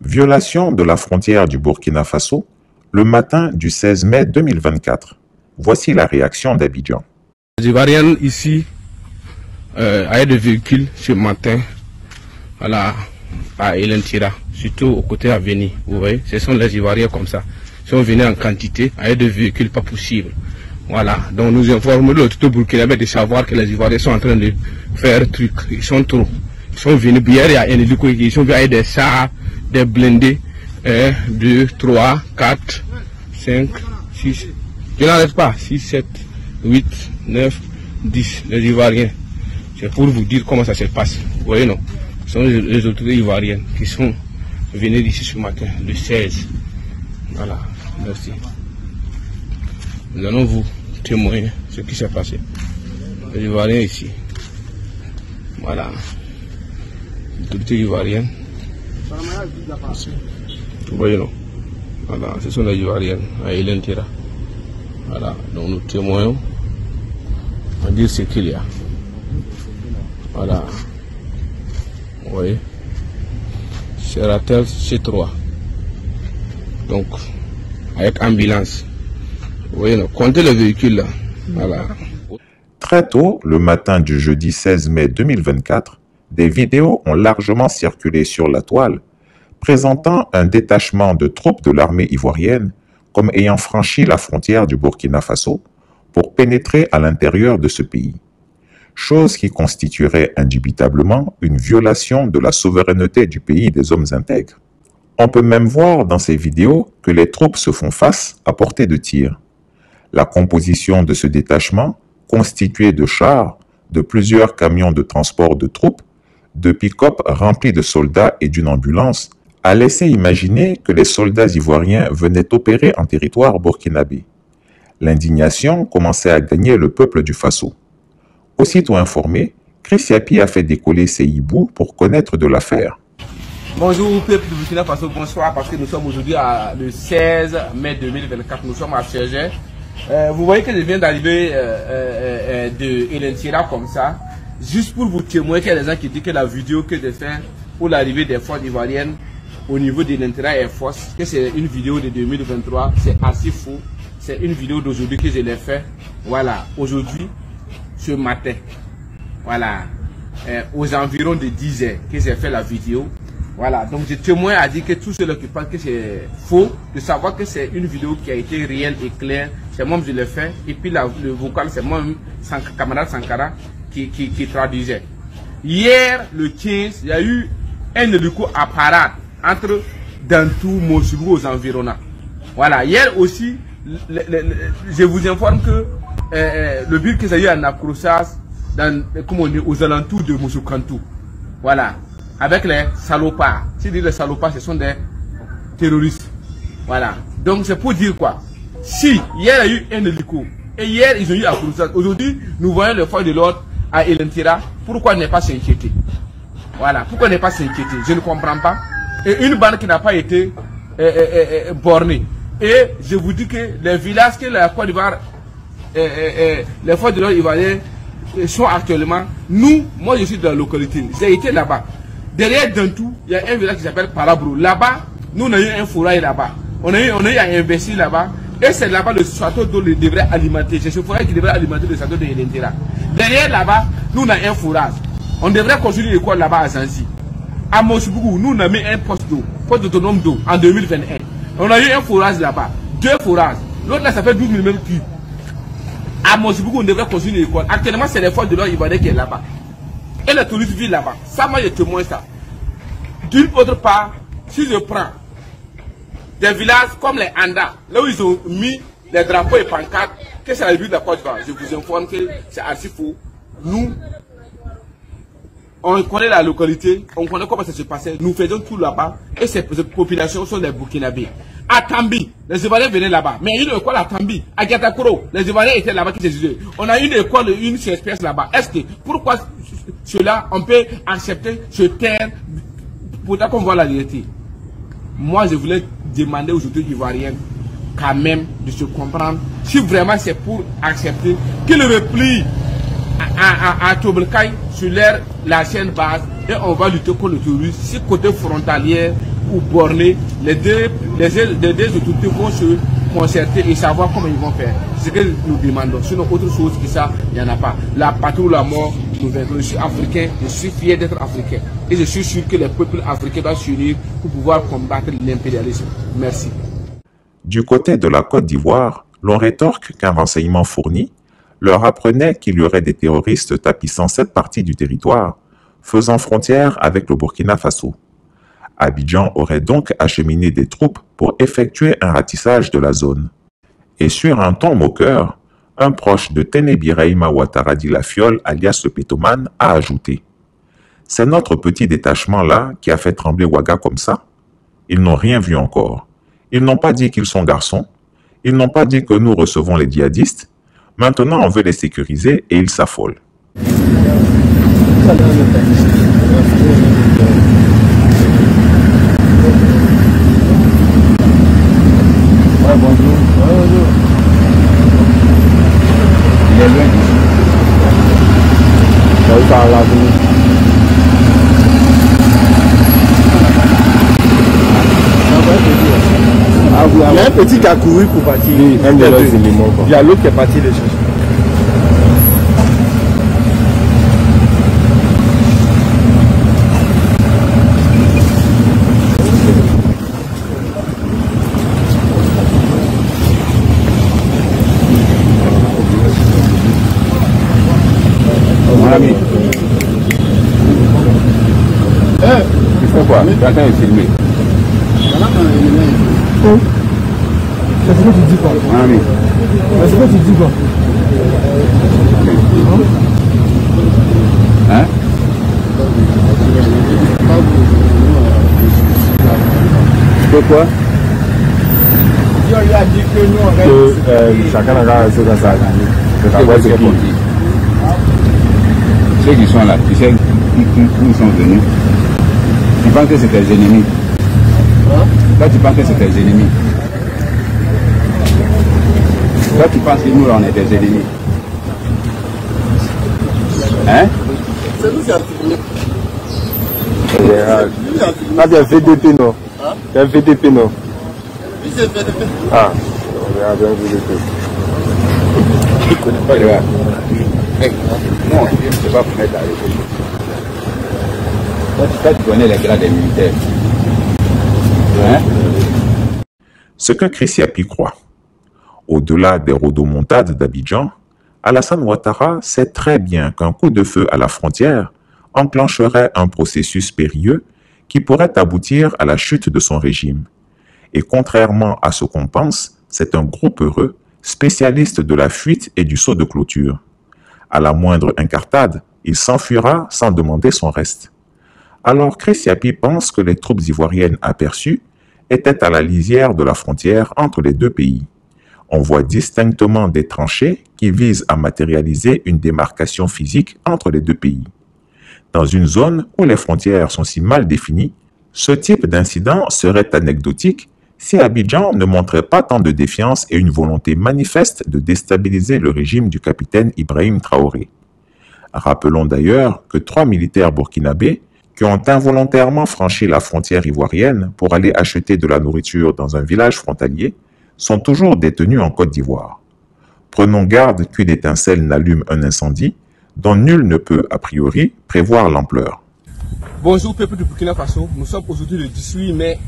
Violation de la frontière du Burkina Faso le matin du 16 mai 2024. Voici la réaction d'Abidjan. Les Ivoiriens ici avaient des véhicules ce matin à Elentira, surtout au côté Aveni. Vous voyez, ce sont les Ivoiriens comme ça. Ils sont venus en quantité avec des véhicules pas possibles. Voilà, donc nous informons l'autorité burkinabé de savoir que les Ivoiriens sont en train de faire truc. Ils sont trop. Ils sont venus hier, il y a un hélico, ils sont venus avec des chars, des blindés, 2, 3, 4, 5, 6. Je n'arrête pas, 6, 7, 8, 9, 10, les Ivoiriens. C'est pour vous dire comment ça se passe. Vous voyez, non? Ce sont les autorités ivoiriennes qui sont venues ici ce matin, le 16. Voilà, merci. Nous allons vous témoigner ce qui s'est passé. Les Ivoiriens ici. Voilà. L'autorité ivoirienne. Vous voyez, non? Voilà, ce sont les Ivoiriennes à Elentira. Voilà, donc nous témoignons à dire ce qu'il y a. Voilà. Vous voyez? C'est Ratel C3. Donc, avec ambulance. Vous voyez, non? Comptez le véhicule là. Voilà. Très tôt, le matin du jeudi 16 mai 2024, des vidéos ont largement circulé sur la toile, présentant un détachement de troupes de l'armée ivoirienne comme ayant franchi la frontière du Burkina Faso pour pénétrer à l'intérieur de ce pays, chose qui constituerait indubitablement une violation de la souveraineté du pays des hommes intègres. On peut même voir dans ces vidéos que les troupes se font face à portée de tir. La composition de ce détachement, constitué de chars, de plusieurs camions de transport de troupes, de pick-up remplis de soldats et d'une ambulance, a laissé imaginer que les soldats ivoiriens venaient opérer en territoire burkinabé. L'indignation commençait à gagner le peuple du Faso. Aussitôt informé, Chris Yapi a fait décoller ses hiboux pour connaître de l'affaire. Bonjour peuple du Burkina Faso, bonsoir, parce que nous sommes aujourd'hui le 16 mai 2024, nous sommes à Chergé. Vous voyez que je viens d'arriver de Elentira comme ça, juste pour vous témoigner qu'il y a des gens qui disent que la vidéo que j'ai faite pour l'arrivée des forces ivoiriennes au niveau de l'Elentira Air Force, que c'est une vidéo de 2023, c'est assez faux. C'est une vidéo d'aujourd'hui que je l'ai fait. Voilà, aujourd'hui, ce matin, voilà, aux environs de 10 heures que j'ai fait la vidéo. Voilà, donc je témoigne à dire que tous ceux qui pensent que c'est faux, de savoir que c'est une vidéo qui a été réelle et claire, c'est moi qui l'ai fait. Et puis le vocal, c'est moi, camarade Sankara, qui traduisait. Hier, le 15, il y a eu un hélico à parade entre Dantou, Mossibou aux environnants. Voilà, hier aussi, je vous informe que le but que j'ai eu en accrochage aux alentours de Moussoukhantou. Voilà, avec les salopards. Si les salopards, ce sont des terroristes. Voilà, donc c'est pour dire quoi? Si hier il y a eu un hélico et hier ils ont eu accrochage, aujourd'hui nous voyons les forces de l'ordre à Elentira, pourquoi ne pas s'inquiéter? Voilà, pourquoi ne pas s'inquiéter? Je ne comprends pas. Et une bande qui n'a pas été bornée. Et je vous dis que les villages que la Côte d'Ivoire, les forces de l'ordre ivoiriennes sont actuellement, moi je suis dans la localité, j'ai été là-bas. Derrière Dantou, il y a un village qui s'appelle Parabro. Là-bas, nous on a eu un fourrail là-bas. On a eu un imbécile là-bas. Et c'est là-bas le château d'eau devrait alimenter. C'est ce fourrail qui devrait alimenter le château de Elentira. Derrière là-bas, nous on a un fourrage. On devrait construire une école là-bas à Zanzi. À Mosbougou, nous on a mis un poste d'eau, poste autonome d'eau en 2021. On a eu un forage là-bas, 2 forages. L'autre là, ça fait 12 mm cubes. À Mosbougou, on devrait construire une école. Actuellement, c'est les forces de l'ordre ivoiriennes qui est là-bas. Et les touristes vivent là-bas. Ça, moi, je témoigne ça. D'une autre part, si je prends des villages comme les Anda, là où ils ont mis les drapeaux et pancartes, que c'est la ville de la Côte d'Ivoire, je vous informe que c'est assez faux. Nous, on connaît la localité, on connaît comment ça se passait. Nous faisons tout là-bas et ces populations sont des Burkinabés. À Tambi, les Ivoiriens venaient là-bas. Mais il y a une école à Tambi, à Gatakoro, les Ivoiriens étaient là-bas qui se disaient. On a une école, une espèce là-bas. Est-ce que, pourquoi cela, on peut accepter, se taire, pourtant qu'on voit la vérité? Moi, je voulais demander aux autorités ivoiriennes quand même de se comprendre. Si vraiment c'est pour accepter qu'ils replient à Tobelkai sur la chaîne base et on va lutter contre le terrorisme. Si côté frontalier, ou bornés, les deux autorités vont se concerter et savoir comment ils vont faire. C'est ce que nous demandons. Sinon, autre chose que ça, il n'y en a pas. La patrie ou la mort, nous vaincrons. Je suis africain, je suis fier d'être africain. Et je suis sûr que les peuples africains doivent s'unir pour pouvoir combattre l'impérialisme. Merci. Du côté de la Côte d'Ivoire, l'on rétorque qu'un renseignement fourni leur apprenait qu'il y aurait des terroristes tapissant cette partie du territoire, faisant frontière avec le Burkina Faso. Abidjan aurait donc acheminé des troupes pour effectuer un ratissage de la zone. Et sur un ton moqueur, un proche de Téné-Birahima Ouattara dit la Fiole, alias le Pétomane, a ajouté « C'est notre petit détachement-là qui a fait trembler Ouaga comme ça. Ils n'ont rien vu encore. Ils n'ont pas dit qu'ils sont garçons. Ils n'ont pas dit que nous recevons les djihadistes. Maintenant, on veut les sécuriser et ils s'affolent. » Bonjour. Il est loin d'ici. Il par l'avenue. Il y a un petit qui a couru pour partir. Oui, un de leurs éléments. Il y a l'autre qui est parti les chercher. Il faut quoi? Quelqu'un est filmé. C'est ce que tu dis quoi? C'est ce que tu dis quoi? Hein? C'est quoi? Il a dit que nous Que chacun a raison dans sa vie. Ceux qui sont là, tu sais où ils sont venus. Tu penses que c'est tes ennemis. Toi, tu penses que c'est tes ennemis. Toi, tu penses que nous, on est des ennemis. Hein? C'est nous qui avons filmé. Ah, bien VDP, non? C'est un VDP, non? Oui, c'est VDP. Ah, on verra bien VDP. Je ne connais pas le gars. Non, je ne sais pas pour mettre à l'école. Toi, tu connais les grades des militaires. Hein? Ce que Chris Yapi croit. Au-delà des rodomontades d'Abidjan, Alassane Ouattara sait très bien qu'un coup de feu à la frontière enclencherait un processus périlleux qui pourrait aboutir à la chute de son régime. Et contrairement à ce qu'on pense, c'est un groupe heureux, spécialiste de la fuite et du saut de clôture. À la moindre incartade, il s'enfuira sans demander son reste. Alors Chris Yapi pense que les troupes ivoiriennes aperçues étaient à la lisière de la frontière entre les deux pays. On voit distinctement des tranchées qui visent à matérialiser une démarcation physique entre les deux pays. Dans une zone où les frontières sont si mal définies, ce type d'incident serait anecdotique si Abidjan ne montrait pas tant de défiance et une volonté manifeste de déstabiliser le régime du capitaine Ibrahim Traoré. Rappelons d'ailleurs que 3 militaires burkinabés qui ont involontairement franchi la frontière ivoirienne pour aller acheter de la nourriture dans un village frontalier sont toujours détenus en Côte d'Ivoire. Prenons garde qu'une étincelle n'allume un incendie dont nul ne peut, a priori, prévoir l'ampleur. Bonjour peuple du Burkina Faso, nous sommes aujourd'hui le 18 mai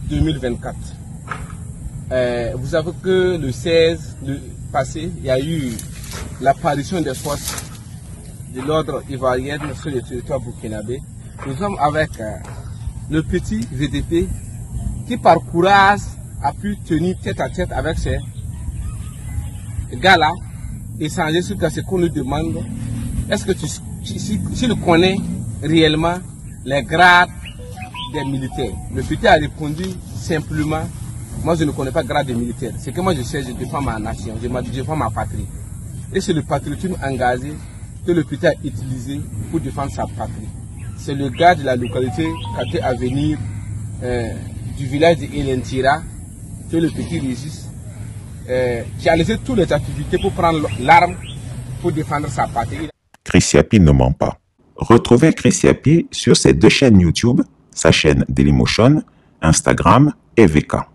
2024. Vous savez que le 16 passé, il y a eu l'apparition des forces de l'ordre ivoirienne sur le territoire burkinabé. Nous sommes avec le petit VDP qui par courage a pu tenir tête à tête avec ces gars-là, échanger sur ce qu'on nous demande. Est-ce que tu connais réellement les grades des militaires? Le petit a répondu simplement, moi je ne connais pas le grade des militaires. C'est que moi je sais, je défends ma nation, je défends ma patrie. Et c'est le patriotisme engagé que le petit a utilisé pour défendre sa patrie. C'est le gars de la localité Kate Avenir du village de Elentira que le petit résiste, qui a laissé toutes les activités pour prendre l'arme pour défendre sa patrie. Chris Yapi ne ment pas. Retrouvez Chris Yapi sur ses 2 chaînes YouTube, sa chaîne Dailymotion, Instagram EVK.